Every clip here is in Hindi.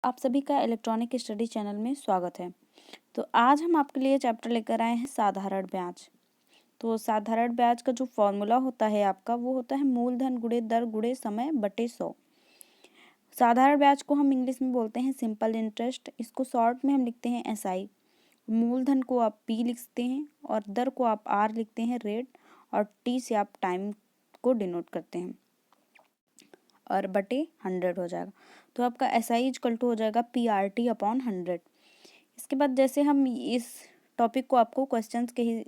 आप सभी का इलेक्ट्रॉनिक स्टडी चैनल में स्वागत है। तो आज हम आपके लिए चैप्टर लेकर आए हैं साधारण ब्याज। तो साधारण ब्याज का जो फॉर्मूला होता है आपका वो होता है मूलधन गुणे दर गुणे समय बटे 100। साधारण ब्याज को हम इंग्लिश में बोलते हैं सिंपल इंटरेस्ट। इसको शॉर्ट में हम लिखते हैं SI। मूलधन को आप P लिखते हैं और दर को आप R लिखते हैं रेट, और T से आप टाइम को डिनोट करते हैं और बटे 100 हो जाएगा। तो आपका SI इक्वल टू हो जाएगा PRT अपॉन 100। इसके बाद जैसे हम इस टॉपिक को आपको क्वेश्चंस के ही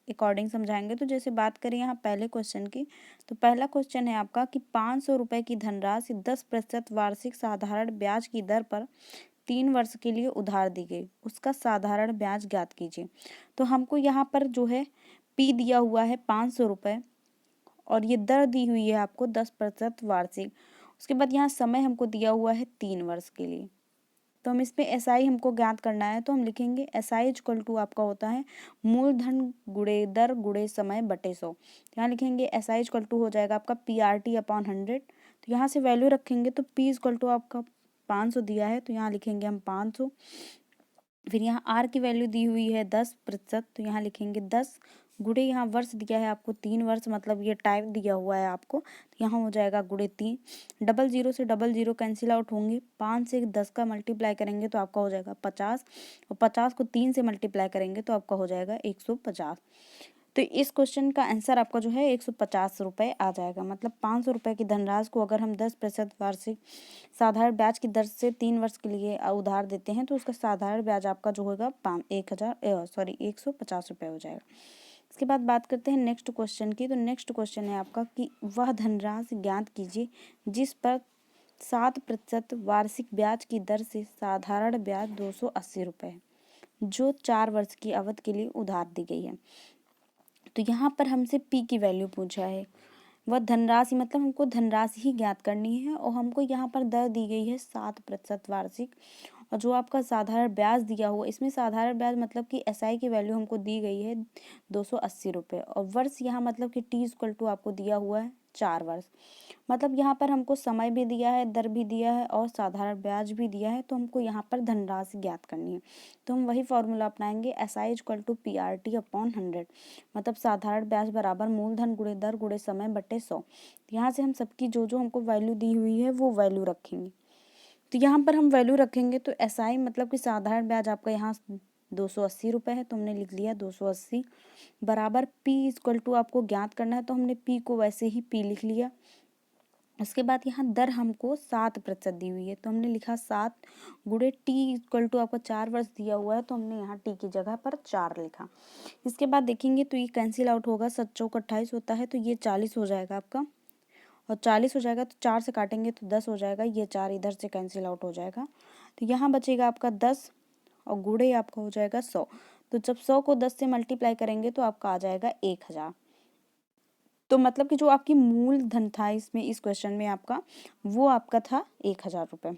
अकॉर्डिंग समझाएंगे। तो जैसे बात करें यहाँ पहले क्वेश्चन की, तो पहला क्वेश्चन है आपका कि 500 रुपये की धनराशि 10% वार्षिक साधारण ब्याज की दर पर 3 वर्ष के लिए उधार दी गई, उसका साधारण ब्याज ज्ञात कीजिए। तो हमको यहाँ पर जो है P दिया हुआ है 500 रुपये और ये दर दी हुई है आपको 10% वार्षिक। उसके बाद यहाँ समय हमको दिया हुआ है 3 वर्ष के लिए। तो हम इसमें SI हमको ज्ञात करना है, तो हम लिखेंगे SI इक्वल टू आपका होता है मूलधन गुणे दर गुणे समय बटे 100। यहाँ लिखेंगे SI इक्वल टू हो जाएगा आपका PRT अपॉन 100। तो यहाँ से वैल्यू रखेंगे तो P इक्वल टू आपका 500 दिया है, तो यहाँ लिखेंगे हम 500। फिर यहाँ R की वैल्यू दी हुई है 10%, तो यहाँ लिखेंगे 10 गुणे यहाँ वर्ष दिया है आपको 3 वर्ष, मतलब ये टाइम दिया हुआ है आपको, तो यहाँ हो जाएगा गुणे 3। डबल जीरो से डबल जीरो कैंसिल आउट होंगे, 5 से 10 का मल्टीप्लाई करेंगे तो आपका हो जाएगा 50, और 50 को 3 से मल्टीप्लाई करेंगे तो आपका हो जाएगा 150। तो इस क्वेश्चन का आंसर आपका जो है 150 रुपये आ जाएगा। मतलब 500 रुपये की धनराशि को अगर हम 10% वार्षिक साधारण ब्याज की दर से 3 वर्ष के लिए उधार देते हैं तो उसका साधारण ब्याज आपका जो होगा 150 रुपये हो जाएगा। इसके बाद बात करते हैं नेक्स्ट क्वेश्चन की। तो नेक्स्ट क्वेश्चन है आपका कि वह धनराशि ज्ञात कीजिए जिस पर 7% वार्षिक ब्याज की दर से साधारण ब्याज 280 रुपये है, जो 4 वर्ष की अवधि के लिए उधार दी गई है। तो यहाँ पर हमसे P की वैल्यू पूछा है। वह धनराशि मतलब हमको धनराशि ही ज्ञात करनी है, और हमको यहाँ पर दर दी गई है 7% वार्षिक, और जो आपका साधारण ब्याज दिया हुआ, इसमें साधारण ब्याज मतलब कि SI की वैल्यू हमको दी गई है 280 रुपये, और वर्ष यहाँ मतलब कि T इक्वल टू आपको दिया हुआ है 4 वर्ष। मतलब यहाँ पर हमको समय भी दिया है, दर भी दिया है और साधारण ब्याज भी दिया है, तो हमको यहाँ पर धनराशि ज्ञात करनी है। तो हम वही फॉर्मूला अपनाएंगे SI equal to PRT upon 100। मतलब साधारण ब्याज बराबर मूलधन गुणे दर गुणे समय बटे 100। यहाँ से हम सबकी जो जो हमको वैल्यू दी हुई है वो वैल्यू रखेंगे। तो यहाँ पर हम वैल्यू रखेंगे तो SI मतलब कि साधारण ब्याज आपका यहाँ 280 रुपये है, तो हमने लिख लिया 280 बराबर P इक्वल टू आपको ज्ञात करना है, तो हमने P को वैसे ही P लिख लिया। उसके बाद यहाँ दर हमको 7% दी हुई है, तो हमने लिखा 7 गुणे T इक्वल टू आपका 4 वर्ष दिया हुआ है, तो हमने यहाँ T की जगह पर 4 लिखा। इसके बाद देखेंगे तो ये कैंसिल आउट होगा, 7 चौक 28 होता है, तो ये 40 हो जाएगा आपका, और 40 हो जाएगा तो 4 से काटेंगे तो 10 हो जाएगा, ये 4 इधर से कैंसिल आउट हो जाएगा। तो यहाँ बचेगा आपका 10 और गुणे आपका हो जाएगा 100। तो जब 100 को 10 से मल्टीप्लाई करेंगे तो आपका आ जाएगा 1000। तो मतलब कि जो आपकी मूल धन था इसमें इस क्वेश्चन में आपका, वो आपका था 1000 रुपये।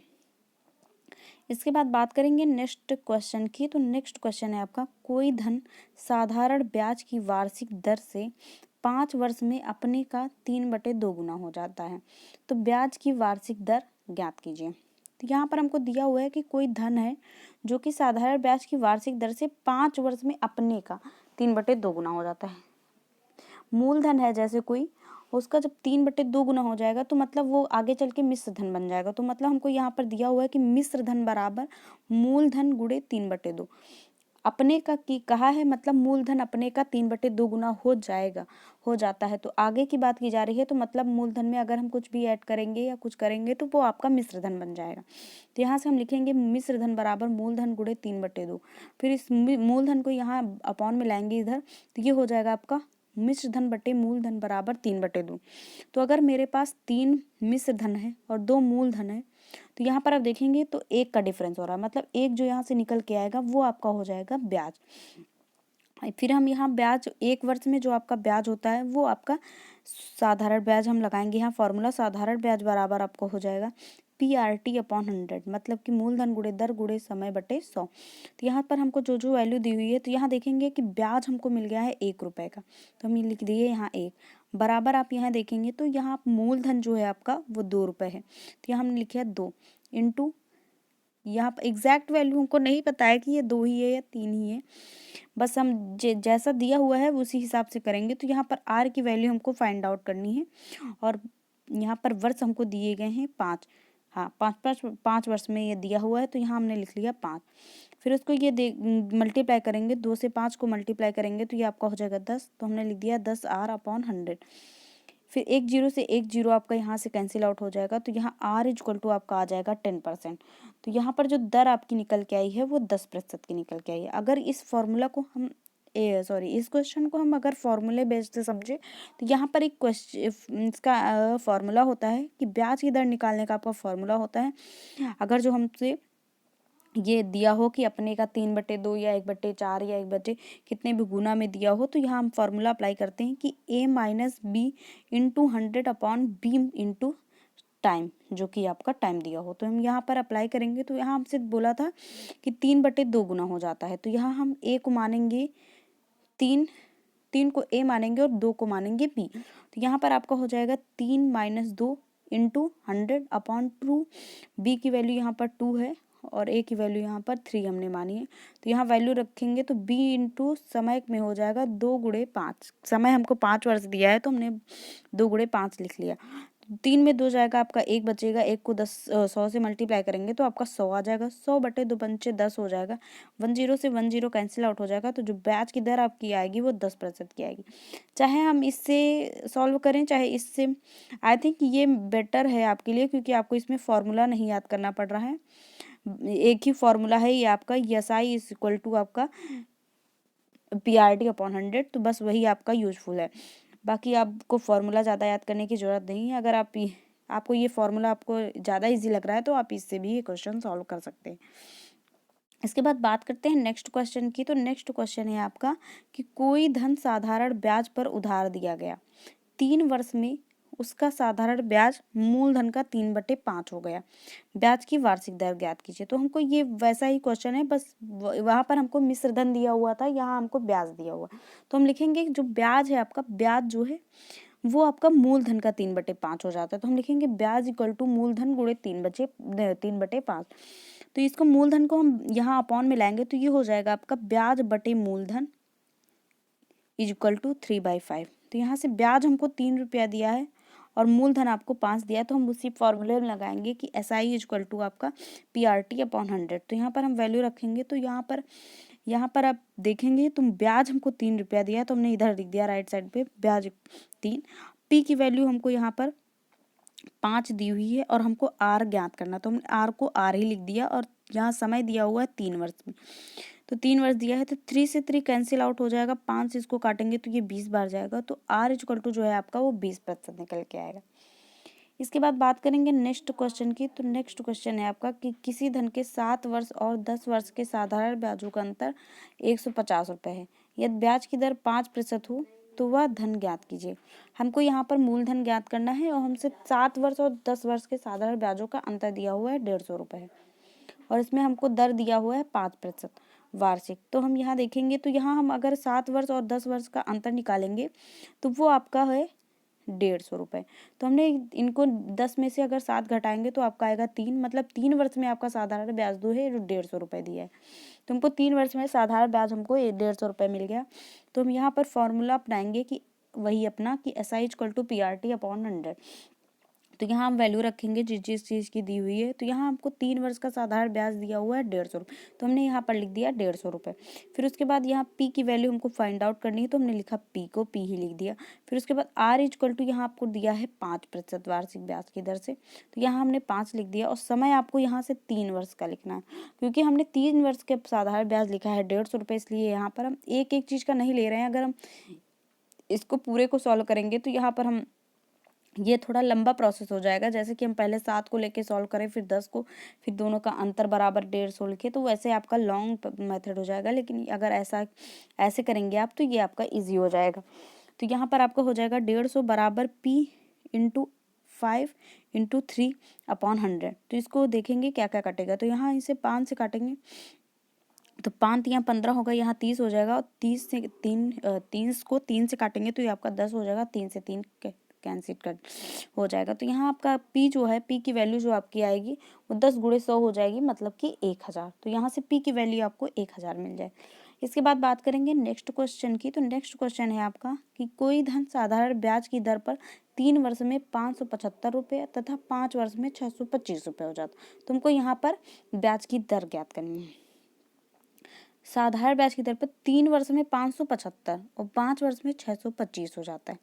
इसके बाद बात करेंगे नेक्स्ट क्वेश्चन की। तो नेक्स्ट क्वेश्चन है आपका कोई धन साधारण ब्याज की वार्षिक दर से 5 वर्ष में अपने का 3/2 गुना हो जाता है, तो ब्याज की वार्षिक दर ज्ञात कीजिए। तो यहाँ पर हमको दिया हुआ है कि कोई धन है जो कि साधारण ब्याज की वार्षिक दर से 5 वर्ष में अपने का 3/2 गुना हो जाता है। मूलधन है जैसे कोई, उसका जब 3/2 गुना हो जाएगा तो मतलब वो आगे चल के मिश्र धन बन जाएगा। तो मतलब हमको यहाँ पर दिया हुआ है कि मिश्र धन बराबर मूलधन गुणे 3/2। अपने का की कहा है, मतलब मूलधन अपने का 3/2 गुना हो जाएगा, हो जाता है। तो आगे की बात की जा रही है, तो मतलब मूलधन में अगर हम कुछ भी ऐड करेंगे या कुछ करेंगे तो वो आपका मिश्र धन बन जाएगा। तो यहाँ से हम लिखेंगे मिश्र धन बराबर मूलधन गुणे 3/2। फिर इस मूलधन को यहाँ अपॉन में लाएंगे इधर, तो ये हो जाएगा आपका मिश्र धन बटे मूलधन बराबर 3/2। तो अगर मेरे पास 3 मिश्र धन है और 2 मूलधन है, तो यहाँ पर आप देखेंगे तो 1 का डिफरेंस हो रहा है, मतलब 1 जो यहाँ से निकल के आएगा वो आपका हो जाएगा ब्याज। फिर हम यहाँ ब्याज 1 वर्ष में जो आपका ब्याज होता है वो आपका साधारण ब्याज हम लगाएंगे। यहाँ फॉर्मूला साधारण ब्याज बराबर आपको हो जाएगा PRT अपॉन 100, मतलब कि मूलधन गुणे दर गुणे समय बटे 100। तो यहाँ पर हमको जो जो वैल्यू दी हुई है, तो यहाँ देखेंगे कि ब्याज हमको मिल गया है 1 रुपये का, तो हम ये लिख दिए यहाँ 1 बराबर। आप यहाँ देखेंगे तो यहाँ मूलधन जो है आपका वो 2 रुपये है, तो यहाँ हमने लिखा 2 इंटू यहाँ पर एग्जैक्ट वैल्यू हमको नहीं पता है कि ये 2 ही है या 3 ही है, बस हम जैसा दिया हुआ है उसी हिसाब से करेंगे। तो यहाँ पर आर की वैल्यू हमको फाइंड आउट करनी है और यहाँ पर वर्ष हमको दिए गए हैं 5। हाँ, 5 वर्ष में ये दिया हुआ है, तो यहाँ हमने लिख लिया 5। फिर उसको ये मल्टीप्लाई करेंगे, 2 से 5 को मल्टीप्लाई करेंगे तो ये आपका हो जाएगा 10, तो हमने लिख दिया 10R/100। फिर एक जीरो से एक जीरो आपका यहाँ से कैंसिल आउट हो जाएगा, तो यहाँ R= आपका आ जाएगा 10%। तो यहाँ पर जो दर आपकी निकल के आई है वो 10% की निकल के आई है। अगर इस फॉर्मूला को हम इस क्वेश्चन को हम अगर फॉर्मूले बेस्ड से समझे, तो यहाँ पर एक क्वेश्चन इसका फॉर्मूला होता है कि ब्याज की दर निकालने का आपका फॉर्मूला होता है। अगर जो हमसे ये दिया हो कि अपने का 3/2 या 1/4 या 1 कितने भी गुना में दिया हो, तो यहाँ हम फॉर्मूला अप्लाई करते हैं कि A-B/100/B टाइम, जो कि आपका टाइम दिया हो। तो हम यहाँ पर अप्लाई करेंगे, तो यहाँ हमसे बोला था कि 3/2 गुना हो जाता है, तो यहाँ हम A को मानेंगे 3 को A मानेंगे और 2 को मानेंगे B। तो यहाँ पर आपका हो जाएगा 3 - 2 × 100/2। B की वैल्यू यहाँ पर 2 है और A की वैल्यू यहाँ पर 3 हमने मानी है। तो यहाँ वैल्यू रखेंगे तो B × समय में हो जाएगा 2 × 5। समय हमको 5 वर्ष दिया है, तो हमने 2 × 5 लिख लिया। 3 में 2 जाएगा, आपका 1 बचेगा। 1 को 100 से मल्टीप्लाई करेंगे तो आपका 100 आ जाएगा। 100/2 पंचे 10 हो जाएगा। 10 से 10 कैंसिल आउट हो जाएगा, तो जो ब्याज की दर आपकी आएगी वो 10% की आएगी। चाहे हम इससे सॉल्व करें चाहे इससे, आई थिंक ये बेटर है आपके लिए, क्योंकि आपको इसमें फॉर्मूला नहीं याद करना पड़ रहा है। एक ही फॉर्मूला है ये आपका, SI= आपका PRT/100, तो बस वही आपका यूजफुल है। बाकी आपको फॉर्मूला ज़्यादा याद करने की ज़रूरत नहीं है। अगर आपको ये फॉर्मूला आपको ज़्यादा इजी लग रहा है, तो आप इससे भी ये क्वेश्चन सॉल्व कर सकते हैं। इसके बाद बात करते हैं नेक्स्ट क्वेश्चन की। तो नेक्स्ट क्वेश्चन है आपका कि कोई धन साधारण ब्याज पर उधार दिया गया, 3 वर्ष में उसका साधारण ब्याज मूलधन का 3/5 हो गया। ब्याज की वार्षिक दर ज्ञात कीजिए। तो हमको ये वैसा ही क्वेश्चन है, बस वहाँ पर हमको मिश्र धन दिया हुआ था, यहाँ हमको ब्याज दिया हुआ। तो हम लिखेंगे जो ब्याज है आपका, ब्याज जो है वो आपका मूलधन का 3/5 हो जाता है। तो हम लिखेंगे ब्याज= मूलधन × 3/5। तो इसको मूलधन को हम यहाँ अपॉन में लाएंगे, तो ये हो जाएगा आपका ब्याज बटे मूलधन = 3/5। तो यहाँ से ब्याज हमको 3 रुपया दिया है और मूलधन आपको 5 दिया है, तो हम उसी फॉर्मूले में लगाएंगे कि SI= आपका PRT/100। तो यहाँ पर हम वैल्यू रखेंगे, तो यहाँ पर आप देखेंगे तो ब्याज हमको 3 रुपया दिया है, तो हमने इधर लिख दिया राइट साइड पे ब्याज 3। P की वैल्यू हमको यहाँ पर 5 दी हुई है और हमको R ज्ञात करना, तो हमने R को R ही लिख दिया और यहाँ समय दिया हुआ है 3 वर्ष में। तो 3 वर्ष दिया है, तो 3 से 3 कैंसिल आउट हो जाएगा। 5 से इसको काटेंगे तो ये 20 बार जाएगा, तो R= जो है आपका वो 20% निकल के आएगा। इसके बाद बात करेंगे नेक्स्ट क्वेश्चन की। तो नेक्स्ट क्वेश्चन है आपका कि किसी धन के 7 वर्ष और 10 वर्ष के साधारण ब्याजों का अंतर 150 रुपये है। यदि ब्याज की दर 5% हो तो वह धन ज्ञात कीजिए। हमको यहाँ पर मूलधन ज्ञात करना है और हमसे 7 वर्ष और 10 वर्ष के साधारण ब्याजों का अंतर दिया हुआ है 150 रुपये और इसमें हमको दर दिया हुआ है 5% वार्षिक। तो हम यहाँ देखेंगे, तो यहाँ हम अगर 7 वर्ष और 10 वर्ष का अंतर निकालेंगे तो वो आपका है 150 रुपये। तो हमने इनको 10 में से अगर 7 घटाएंगे तो आपका आएगा 3, मतलब 3 वर्ष में आपका साधारण ब्याज दो है जो 150 रुपये दिया है। तो हमको 3 वर्ष में साधारण ब्याज हमको 150 रुपये मिल गया। तो हम यहाँ पर फॉर्मूला अपनाएंगे कि वही अपना कि SI= PRT/100। तो यहाँ हम वैल्यू रखेंगे जिस जिस चीज़ की दी हुई है। तो यहाँ हमको 3 वर्ष का साधारण ब्याज दिया हुआ है 150 रुपये, तो हमने यहाँ पर लिख दिया 150 रुपये। फिर उसके बाद यहाँ P की वैल्यू हमको फाइंड आउट करनी है, तो हमने लिखा P को P ही लिख दिया। फिर उसके बाद R= यहाँ आपको दिया है 5% वार्षिक ब्याज की दर से, तो यहाँ हमने 5 लिख दिया और समय आपको यहाँ से 3 वर्ष का लिखना है। क्योंकि हमने 3 वर्ष के साधारण ब्याज लिखा है 150 रुपये, इसलिए यहाँ पर हम एक एक चीज़ का नहीं ले रहे हैं। अगर हम इसको पूरे को सॉल्व करेंगे तो यहाँ पर हम ये थोड़ा लंबा प्रोसेस हो जाएगा। जैसे कि हम पहले 7 को लेके सॉल्व करें, फिर 10 को, फिर दोनों का अंतर बराबर 150 लिखे, तो वैसे आपका लॉन्ग मेथड हो जाएगा। लेकिन अगर ऐसे करेंगे आप तो ये आपका इजी हो जाएगा। तो यहाँ पर आपका हो जाएगा 150 बराबर P × 5 × 3/100। तो इसको देखेंगे क्या क्या कटेगा। तो यहाँ इसे 5 से काटेंगे तो 5 यहाँ 15 होगा, यहाँ 30 हो जाएगा और 30 को 3 से काटेंगे तो ये आपका 10 हो जाएगा। 3 से 3 कैंसिल कर हो जाएगा। तो यहाँ आपका पी जो है, पी की वैल्यू जो आपकी आएगी वो 10 गुणे 100 हो जाएगी, मतलब कि 1000। तो यहाँ से पी की वैल्यू आपको 1000 मिल जाए। इसके बाद बात करेंगे नेक्स्ट क्वेश्चन की। तो नेक्स्ट क्वेश्चन है आपका कि कोई धन साधारण ब्याज की दर पर 3 वर्ष में 575 रुपये तथा 5 वर्ष में 625 रुपये हो जाता। तुमको यहाँ पर ब्याज की दर ज्ञात करनी है। साधारण ब्याज की दर पर 3 वर्ष में 575 और 5 वर्ष में 625 हो जाता है।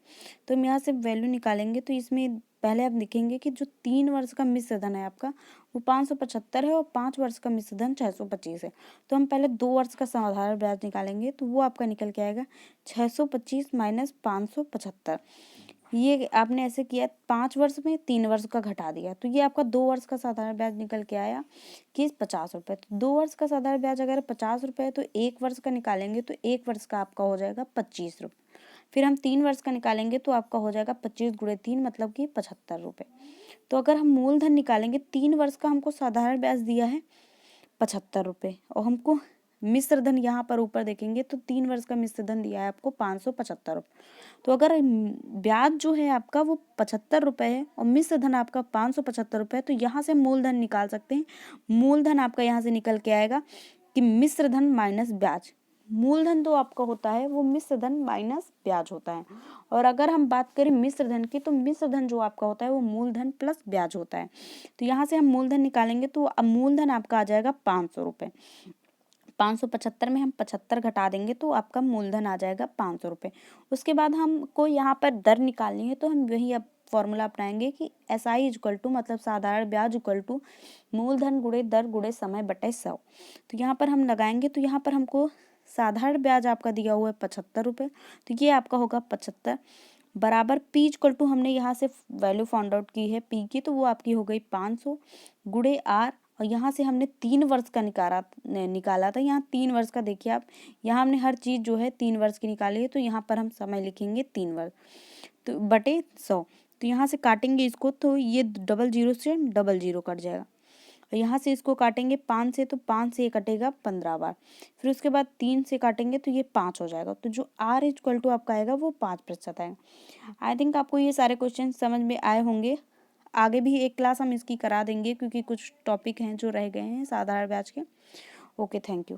तो हम यहाँ से वैल्यू निकालेंगे। तो इसमें पहले आप लिखेंगे कि जो 3 वर्ष का मिश्र धन है आपका वो 575 है और 5 वर्ष का मिश्र धन 625 है। तो हम पहले 2 वर्ष का साधारण ब्याज निकालेंगे। तो वो आपका निकल के आएगा 625 माइनस 575। ये आपने ऐसे किया 5 वर्ष में 3 वर्ष का घटा दिया, तो ये आपका 2 वर्ष का साधारण ब्याज निकल के आया कि 50 रुपये। तो 2 वर्ष का साधारण ब्याज अगर 50 रुपये है तो 1 वर्ष का निकालेंगे तो 1 वर्ष का आपका हो जाएगा 25 रुपये। फिर हम 3 वर्ष का निकालेंगे तो आपका हो जाएगा 25 गुणे 3 मतलब कि 75 रुपये। तो अगर हम मूलधन निकालेंगे, 3 वर्ष का हमको साधारण ब्याज दिया है 75 रुपये और हमको मिश्र धन यहाँ पर ऊपर देखेंगे तो 3 वर्ष का मिश्र धन दिया है आपको 575 रुपये। तो अगर ब्याज जो है आपका वो 75 रुपये है और मिश्र धन आपका 575 रुपये है, तो यहाँ से मूलधन निकाल सकते हैं। मूलधन आपका यहाँ से निकल के आएगा कि मिश्र धन माइनस ब्याज। मूलधन तो आपका होता है वो मिश्र धन माइनस ब्याज होता है। और अगर हम बात करें मिश्र धन की, तो मिश्र धन जो आपका होता है वो मूलधन प्लस ब्याज होता है। तो यहाँ से हम मूलधन निकालेंगे तो मूलधन आपका आ जाएगा 500 रुपये। 575 में हम 75 घटा देंगे तो आपका मूलधन आ जाएगा 500 रुपये। उसके बाद हमको यहाँ पर दर निकालनी है, तो हम वही अब फॉर्मूला अपनाएंगे कि SI इक्वल टू मतलब साधारण ब्याज इक्वल टू मूलधन गुणे दर गुणे समय बटे 100। तो यहाँ पर हम लगाएंगे। तो यहाँ पर हमको साधारण ब्याज आपका दिया हुआ है 75 रुपये, तो ये आपका होगा 75 बराबर पी इक्वल टू हमने यहाँ से वैल्यू फाउंड आउट की है पी की, तो वो आपकी हो गई 500 गुणे आर। और यहाँ से हमने 3 वर्ष का निकाला था। यहाँ 3 वर्ष का देखिए आप, यहाँ हमने हर चीज़ जो है 3 वर्ष की निकाली है। तो यहाँ पर हम समय लिखेंगे 3 वर्ष तो बटे 100। तो यहाँ से काटेंगे इसको तो ये 00 से 00 कट जाएगा। और यहाँ से इसको काटेंगे 5 से, तो 5 से ये कटेगा 15 बार। फिर उसके बाद 3 से काटेंगे तो ये 5 हो जाएगा। तो जो R इक्वल टू आपका आएगा वो 5% आएगा। आई थिंक आपको ये सारे क्वेश्चन समझ में आए होंगे। आगे भी एक क्लास हम इसकी करा देंगे क्योंकि कुछ टॉपिक हैं जो रह गए हैं साधारण ब्याज के। Okay, thank you.